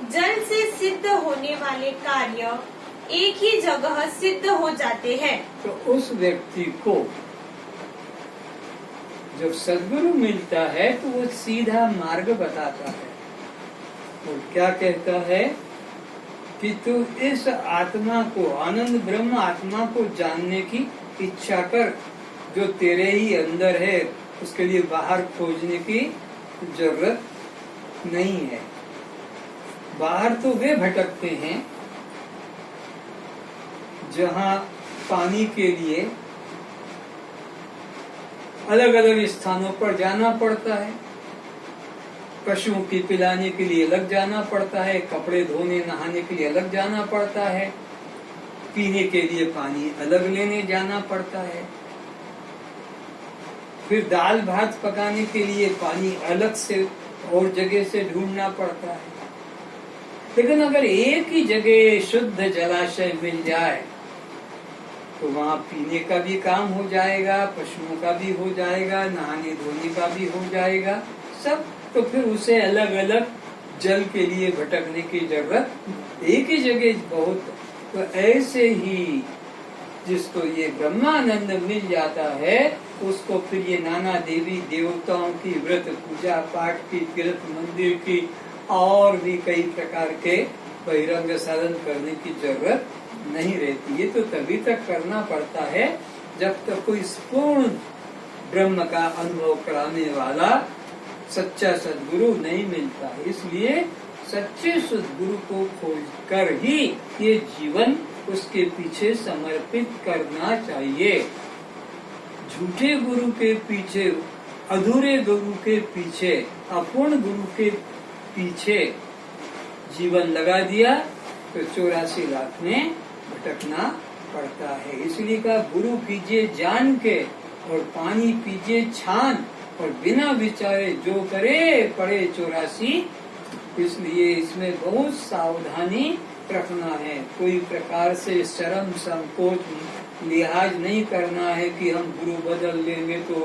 जल से सिद्ध होने वाले कार्य एक ही जगह सिद्ध हो जाते हैं। तो उस व्यक्ति को जब सद्गुरु मिलता है तो वो सीधा मार्ग बताता है और क्या कहता है कि तू इस आत्मा को, आनंद ब्रह्म आत्मा को जानने की इच्छा कर, जो तेरे ही अंदर है, उसके लिए बाहर खोजने की जरूरत नहीं है। बाहर तो वे भटकते हैं जहाँ पानी के लिए अलग अलग स्थानों पर जाना पड़ता है, पशुओं की पिलाने के लिए अलग जाना पड़ता है, कपड़े धोने नहाने के लिए अलग जाना पड़ता है, पीने के लिए पानी अलग लेने जाना पड़ता है, फिर दाल भात पकाने के लिए पानी अलग से और जगह से ढूंढना पड़ता है। लेकिन अगर एक ही जगह शुद्ध जलाशय मिल जाए तो वहाँ पीने का भी काम हो जाएगा, पशुओं का भी हो जाएगा, नहाने धोने का भी हो जाएगा सब। तो फिर उसे अलग अलग जल के लिए भटकने की जरूरत एक ही जगह बहुत। तो ऐसे ही जिसको ये ब्रह्मानंद मिल जाता है उसको फिर ये नाना देवी देवताओं की व्रत पूजा पाठ की, तीर्थ मंदिर की और भी कई प्रकार के बहिरंग साधन करने की जरूरत नहीं रहती है। तो तभी तक करना पड़ता है जब तक कोई पूर्ण ब्रह्म का अनुभव कराने वाला सच्चा सद्गुरु नहीं मिलता है। इसलिए सच्चे सद्गुरु को खोज कर ही ये जीवन उसके पीछे समर्पित करना चाहिए। झूठे गुरु के पीछे, अधूरे गुरु के पीछे, अपूर्ण गुरु के पीछे जीवन लगा दिया तो 84 लाख में भटकना पड़ता है। इसलिए कहा गुरु पीजिए जान के और पानी पीजिए छान, और बिना विचारे जो करे पड़े 84। इसलिए इसमें बहुत सावधानी रखना है। कोई प्रकार से शर्म संकोच लिहाज नहीं करना है कि हम गुरु बदल लेंगे तो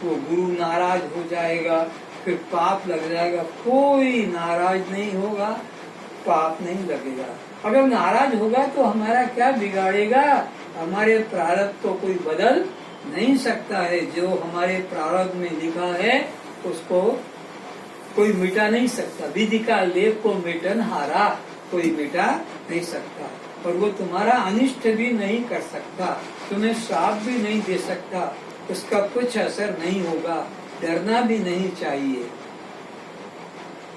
वो गुरु नाराज हो जाएगा, फिर पाप लग जाएगा। कोई नाराज नहीं होगा, पाप नहीं लगेगा। अगर नाराज होगा तो हमारा क्या बिगाड़ेगा? हमारे प्रारब्ध को कोई बदल नहीं सकता है। जो हमारे प्रारब्ध में लिखा है उसको कोई मिटा नहीं सकता। विधि का लेख को मिटन हारा कोई मिटा नहीं सकता, और वो तुम्हारा अनिष्ट भी नहीं कर सकता, तुम्हें श्राप भी नहीं दे सकता, उसका कुछ असर नहीं होगा। डरना भी नहीं चाहिए।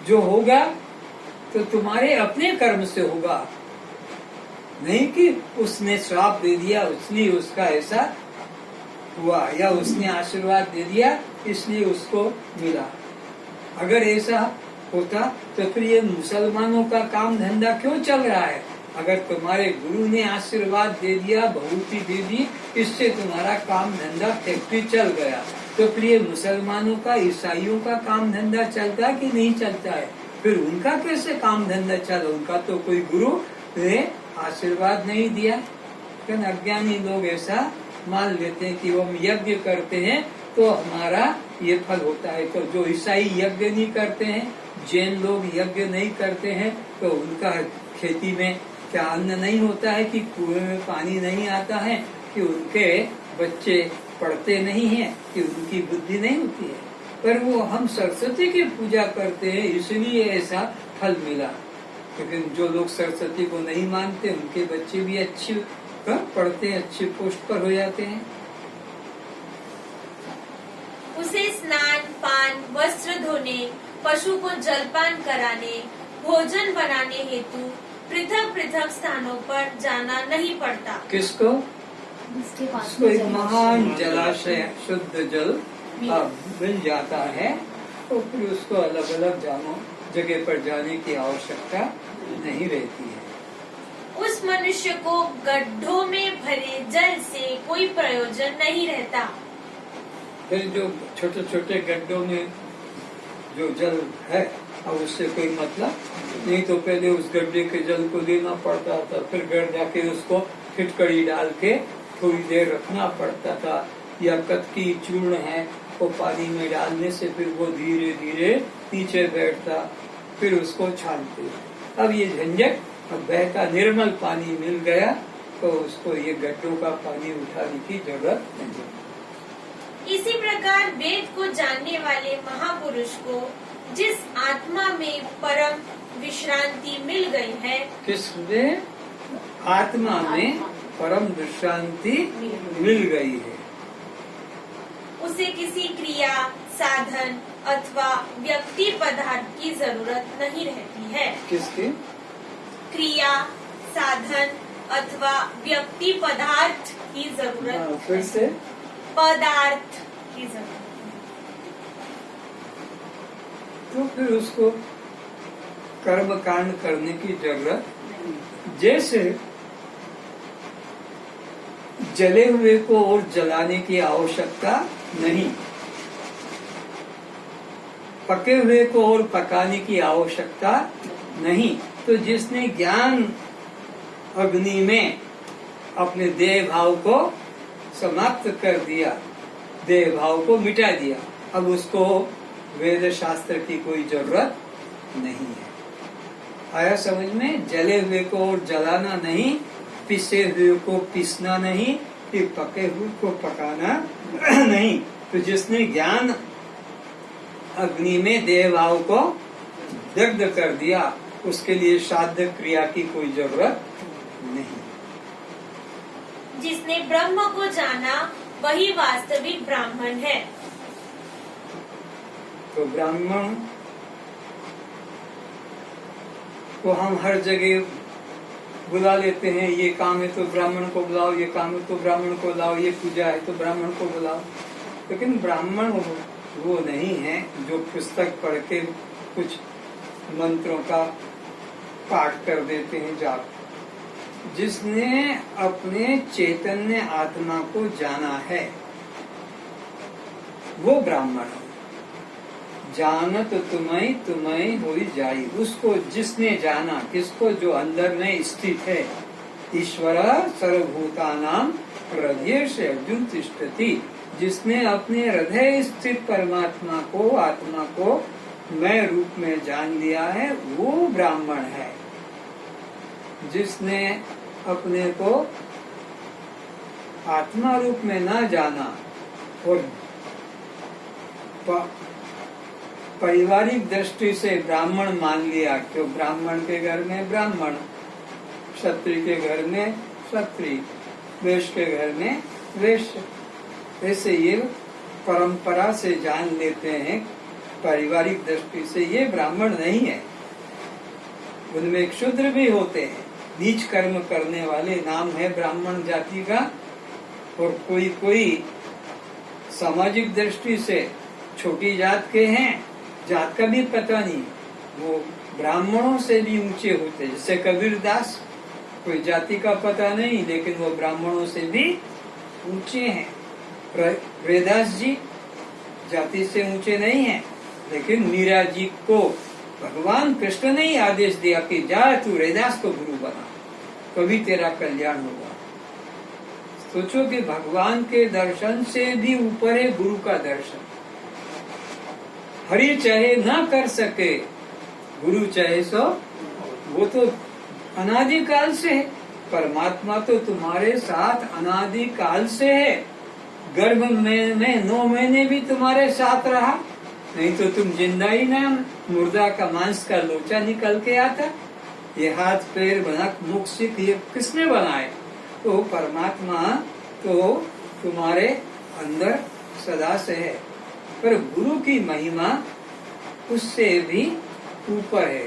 जो होगा तो तुम्हारे अपने कर्म से होगा, नहीं कि उसने श्राप दे दिया इसलिए उसका ऐसा हुआ, या उसने आशीर्वाद दे दिया इसलिए उसको मिला। अगर ऐसा होता तो फिर ये मुसलमानों का काम धंधा क्यों चल रहा है? अगर तुम्हारे गुरु ने आशीर्वाद दे दिया, बहुती दे दी, इससे तुम्हारा काम धंधा फैक्ट्री चल गया, तो फिर ये मुसलमानों का, ईसाइयों का काम धंधा चलता है कि नहीं चलता है? फिर उनका कैसे काम धंधा चला? उनका तो कोई गुरु ने आशीर्वाद नहीं दिया। लेकिन अज्ञानी लोग ऐसा मान लेते हैं कि वो हम यज्ञ करते हैं तो हमारा ये फल होता है। तो जो ईसाई यज्ञ नहीं करते हैं, जैन लोग यज्ञ नहीं करते हैं, तो उनका खेती में क्या अन्न नहीं होता है? कि कुएं में पानी नहीं आता है? कि उनके बच्चे पढ़ते नहीं हैं? कि उनकी बुद्धि नहीं होती है? पर वो हम सरस्वती की पूजा करते हैं इसलिए ऐसा फल मिला। लेकिन जो लोग सरस्वती को नहीं मानते उनके बच्चे भी अच्छे पढ़ते हैं, अच्छे पोस्ट पर हो जाते हैं। उसे स्नान पान, वस्त्र धोने, पशु को जलपान कराने, भोजन बनाने हेतु पृथक पृथक स्थानों पर जाना नहीं पड़ता। किसको? उसको एक महान जलाशय शुद्ध जल मिल जाता है, तो फिर उसको अलग अलग जगह पर जाने की आवश्यकता नहीं रहती है। उस मनुष्य को गड्ढों में भरे जल से कोई प्रयोजन नहीं रहता। फिर जो छोटे छोटे गड्ढों में जो जल है अब उससे कोई मतलब नहीं। तो पहले उस गड्ढे के जल को लेना पड़ता था, फिर घर जाके उसको फिटकड़ी डाल के थोड़ी देर रखना पड़ता था, या कतकी चूर्ण है वो पानी में डालने से फिर वो धीरे धीरे नीचे बैठता, फिर उसको छानते। अब ये झंझट, अब बहता निर्मल पानी मिल गया तो उसको ये गड्ढों का पानी उठाने की जरूरत नहीं। इसी प्रकार वेद को जानने वाले महापुरुष को जिस आत्मा में परम विश्रांति मिल गई है, किसमें? आत्मा में परम विश्रांति मिल गई है, उसे किसी क्रिया, साधन अथवा व्यक्ति पदार्थ की जरूरत नहीं रहती है। किसकी? क्रिया, साधन अथवा व्यक्ति पदार्थ की जरूरत, फिर से पदार्थ की जरूरत। तो फिर उसको कर्म कांड करने की जरूरत, जैसे जले हुए को और जलाने की आवश्यकता नहीं, पके हुए को और पकाने की आवश्यकता नहीं। तो जिसने ज्ञान अग्नि में अपने देह भाव को समाप्त कर दिया, देह भाव को मिटा दिया, अब उसको वेद शास्त्र की कोई जरूरत नहीं है। आया समझ में? जले हुए को और जलाना नहीं, पिसे हुए को पीसना नहीं, कि पके हुए को पकाना नहीं। तो जिसने ज्ञान अग्नि में देह भाव को दग्ध कर दिया, उसके लिए श्राद्ध क्रिया की कोई जरूरत नहीं। जिसने ब्रह्म को जाना वही वास्तविक ब्राह्मण है। तो ब्राह्मण को हम हर जगह बुला लेते हैं, ये काम है तो ब्राह्मण को बुलाओ, ये काम है तो ब्राह्मण को बुलाओ, ये पूजा है तो ब्राह्मण को बुलाओ। लेकिन ब्राह्मण वो नहीं है जो पुस्तक पढ़ के कुछ मंत्रों का पाठ कर देते हैं जाप। जिसने अपने चैतन्य आत्मा को जाना है वो ब्राह्मण है। जानत तुम्हें होई जाई, उसको जिसने जाना, किसको? जो अंदर में स्थित है। ईश्वर सर्वभूतानां हृदय से अर्जुन तिष्ठति, जिसने अपने हृदय स्थित परमात्मा को, आत्मा को मैं रूप में जान लिया है, वो ब्राह्मण है। जिसने अपने को आत्मा रूप में ना जाना और पारिवारिक दृष्टि से ब्राह्मण मान लिया, क्यों? ब्राह्मण के घर में ब्राह्मण, क्षत्रिय के घर में क्षत्रिय, वैश्य के घर में वैश्य, ऐसे ये परंपरा से जान लेते हैं। पारिवारिक दृष्टि से ये ब्राह्मण नहीं है। उनमें एक शूद्र भी होते हैं, नीच कर्म करने वाले, नाम है ब्राह्मण जाति का। और कोई सामाजिक दृष्टि से छोटी जात के हैं, जात का भी पता नहीं, वो ब्राह्मणों से भी ऊंचे होते। जैसे कबीरदास, कोई जाति का पता नहीं लेकिन वो ब्राह्मणों से भी ऊंचे हैं। रैदास जी जाति से ऊंचे नहीं हैं, लेकिन मीरा जी को भगवान कृष्ण ने ही आदेश दिया कि जा तू रैदास को गुरु बना, कभी तेरा कल्याण होगा। सोचो कि भगवान के दर्शन से भी ऊपर है गुरु का दर्शन। हरि चाहे ना कर सके, गुरु चाहे सो, वो तो अनादिकाल से है। परमात्मा तो तुम्हारे साथ अनादिकाल से है। गर्भ में 9 महीने भी तुम्हारे साथ रहा, नहीं तो तुम जिंदा ही ना, मुर्दा का मांस का लोचा निकल के आता। ये हाथ पैर बनक मुख सिख ये किसने बनाए? तो परमात्मा तो तुम्हारे अंदर सदा से है। पर गुरु की महिमा उससे भी ऊपर है।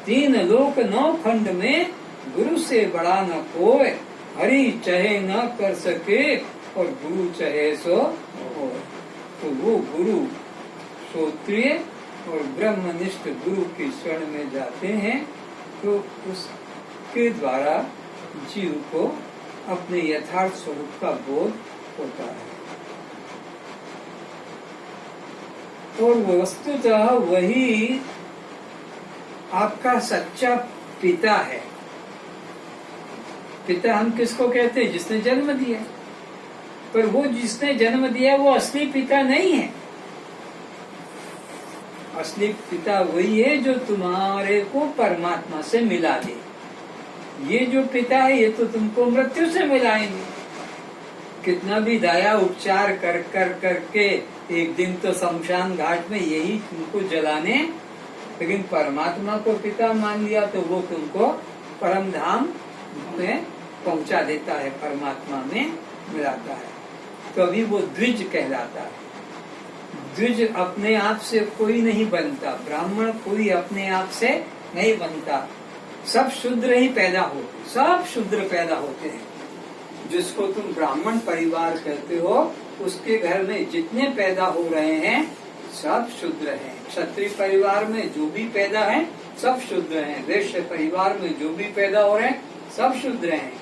3 लोक 9 खंड में गुरु से बड़ा न कोई, हरि चाहे न कर सके और गुरु चाहे सो हो। तो वो गुरु श्रोत्रिय और ब्रह्मनिष्ठ गुरु की शरण में जाते हैं तो उसके द्वारा जीव को अपने यथार्थ स्वरूप का बोध होता है। और वस्तुतः वही आपका सच्चा पिता है। पिता हम किसको कहते हैं? जिसने जन्म दिया। पर वो जिसने जन्म दिया वो असली पिता नहीं है। असली पिता वही है जो तुम्हारे को परमात्मा से मिला दे। ये जो पिता है ये तो तुमको मृत्यु से मिलाएंगे। कितना भी दया उपचार कर कर करके एक दिन तो शमशान घाट में यही तुमको जलाने, लेकिन परमात्मा को पिता मान लिया तो वो तुमको परम धाम में पहुंचा देता है, परमात्मा में मिलाता है। तो अभी वो द्विज कहलाता है। द्विज अपने आप से कोई नहीं बनता, ब्राह्मण कोई अपने आप से नहीं बनता। सब शूद्र ही पैदा होते, सब शूद्र पैदा होते हैं। जिसको तुम ब्राह्मण परिवार कहते हो उसके घर में जितने पैदा हो रहे हैं सब शूद्र हैं। क्षत्रिय परिवार में जो भी पैदा है सब शूद्र हैं। वैश्य परिवार में जो भी पैदा हो रहे हैं सब शूद्र हैं।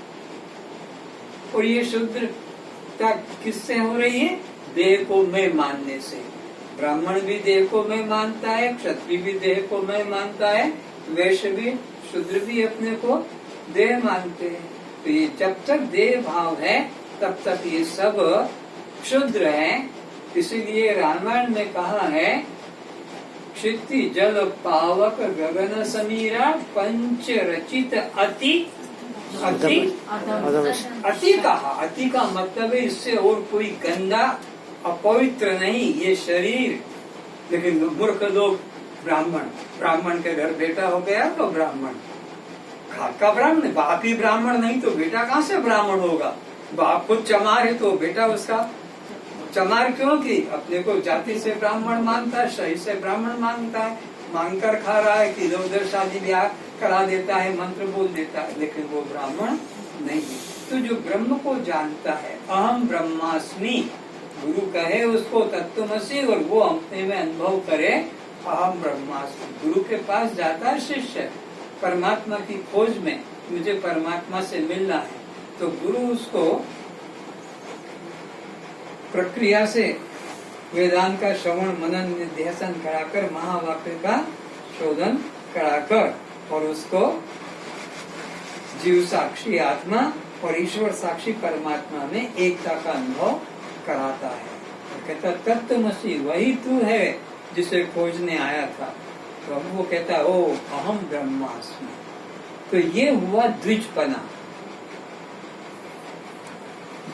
और ये शूद्रता किससे हो रही है? देह को मैं मानने से। ब्राह्मण भी देह को मैं मानता है, क्षत्रिय भी देह को मैं मानता है, वैश्य भी शूद्र भी अपने को देह मानते हैं। तो ये जब तक देह भाव है तब तक ये सब क्षुद्र हैं। इसीलिए रामायण में कहा है, क्षिति जल पावक गगन समीरा पंच रचित अति अति अति कहा। अति का मतलब है इससे और कोई गंदा अपवित्र नहीं ये शरीर। लेकिन मूर्ख लोग ब्राह्मण के घर बेटा हो गया तो ब्राह्मण, घर का ब्राह्मण, बाप ही ब्राह्मण नहीं तो बेटा कहाँ से ब्राह्मण होगा? बाप खुद चमार है तो बेटा उसका चमार क्यों? कि अपने को जाति से ब्राह्मण मानता है, शरीर से ब्राह्मण मानता है, मांगकर खा रहा है कि इधर उधर शादी ब्याह करा देता है, मंत्र बोल देता है, लेकिन वो ब्राह्मण नहीं। तो जो ब्रह्म को जानता है, अहम ब्रह्मास्मि, गुरु कहे उसको तत्वमसि और वो अपने में अनुभव करे अहम ब्रह्मास्मि। गुरु के पास जाता है शिष्य परमात्मा की खोज में, मुझे परमात्मा से मिलना है, तो गुरु उसको प्रक्रिया से वेदांत का श्रवण मनन निध्यासन कराकर, महावाक्य का शोधन कराकर और उसको जीव साक्षी आत्मा और ईश्वर साक्षी परमात्मा में एकता का अनुभव कराता है। और कहता तत्वमसि, वही तू है जिसे खोजने आया था। तो अब वो कहता है ओ अहम ब्रह्मास्मि। तो ये हुआ द्विजपना।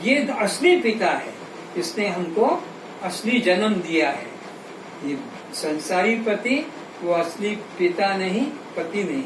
ये असली पिता है, इसने हमको असली जन्म दिया है। ये संसारी पति वो असली पिता नहीं, पति नहीं।